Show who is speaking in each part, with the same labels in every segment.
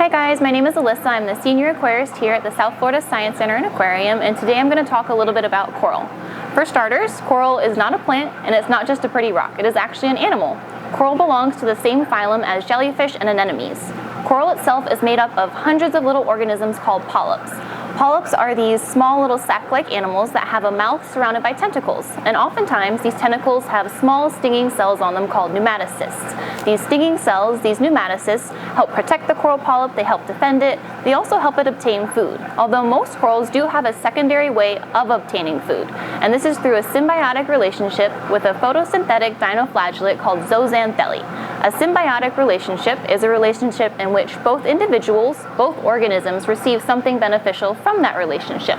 Speaker 1: Hi guys, my name is Alyssa. I'm the Senior Aquarist here at the South Florida Science Center and Aquarium, and today I'm going to talk a little bit about coral. For starters, coral is not a plant and it's not just a pretty rock. It is actually an animal. Coral belongs to the same phylum as jellyfish and anemones. Coral itself is made up of hundreds of little organisms called polyps. Polyps are these small little sac-like animals that have a mouth surrounded by tentacles, and oftentimes these tentacles have small stinging cells on them called nematocysts. These stinging cells, these nematocysts, help protect the coral polyp, they help defend it, they also help it obtain food, although most corals do have a secondary way of obtaining food, and this is through a symbiotic relationship with a photosynthetic dinoflagellate called zooxanthellae. A symbiotic relationship is a relationship in which both individuals, both organisms, receive something beneficial from that relationship.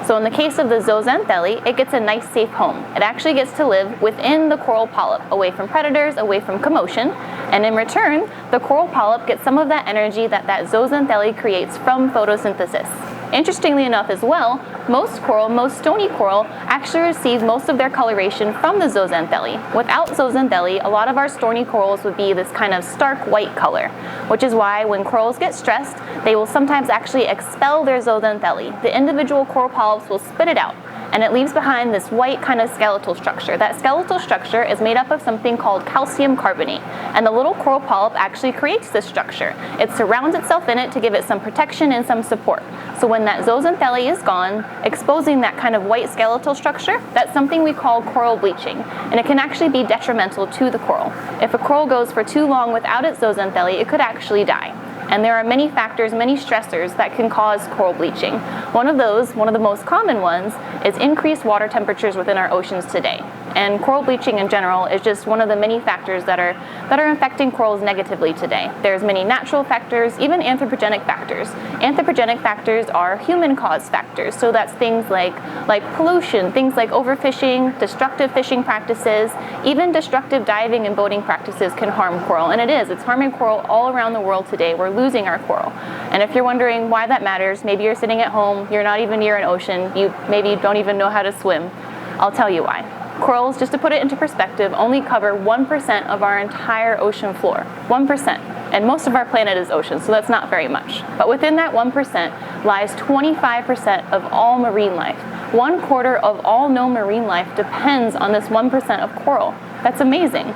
Speaker 1: So in the case of the zooxanthellae, it gets a nice safe home. It actually gets to live within the coral polyp, away from predators, away from commotion, and in return, the coral polyp gets some of that energy that zooxanthellae creates from photosynthesis. Interestingly enough as well, most stony coral actually receive most of their coloration from the zooxanthellae. Without zooxanthellae, a lot of our stony corals would be this kind of stark white color, which is why when corals get stressed, they will sometimes actually expel their zooxanthellae. The individual coral polyps will spit it out, and it leaves behind this white kind of skeletal structure. That skeletal structure is made up of something called calcium carbonate, and the little coral polyp actually creates this structure. It surrounds itself in it to give it some protection and some support. So when that zooxanthellae is gone, exposing that kind of white skeletal structure, that's something we call coral bleaching, and it can actually be detrimental to the coral. If a coral goes for too long without its zooxanthellae, it could actually die. And there are many factors, many stressors that can cause coral bleaching. One of the most common ones, is increased water temperatures within our oceans today. And coral bleaching in general is just one of the many factors that are affecting corals negatively today. There's many natural factors, even anthropogenic factors. Anthropogenic factors are human-caused factors, so that's things like pollution, things like overfishing, destructive fishing practices, even destructive diving and boating practices can harm coral, and it's harming coral all around the world today. We're losing our coral. And if you're wondering why that matters, maybe you're sitting at home, you're not even near an ocean, you maybe don't even know how to swim, I'll tell you why. Corals, just to put it into perspective, only cover 1% of our entire ocean floor. 1%. And most of our planet is ocean, so that's not very much. But within that 1% lies 25% of all marine life. 1/4 of all known marine life depends on this 1% of coral. That's amazing.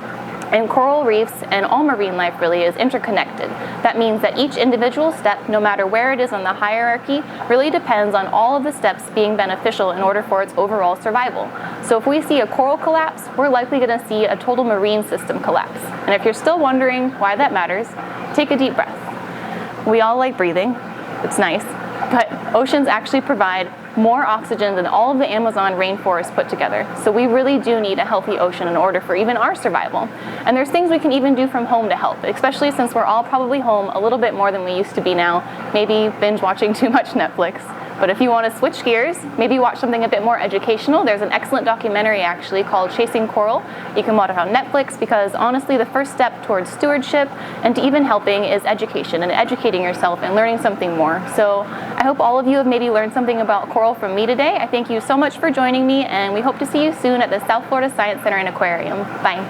Speaker 1: And coral reefs and all marine life really is interconnected. That means that each individual step, no matter where it is on the hierarchy, really depends on all of the steps being beneficial in order for its overall survival. So if we see a coral collapse, we're likely going to see a total marine system collapse. And if you're still wondering why that matters, take a deep breath. We all like breathing. It's nice. But oceans actually provide more oxygen than all of the Amazon rainforest put together. So we really do need a healthy ocean in order for even our survival. And there's things we can even do from home to help, especially since we're all probably home a little bit more than we used to be now, maybe binge watching too much Netflix. But if you want to switch gears, maybe watch something a bit more educational, there's an excellent documentary actually called Chasing Coral. You can watch it on Netflix because honestly the first step towards stewardship and to even helping is education and educating yourself and learning something more. So I hope all of you have maybe learned something about coral from me today. I thank you so much for joining me, and we hope to see you soon at the South Florida Science Center and Aquarium. Bye.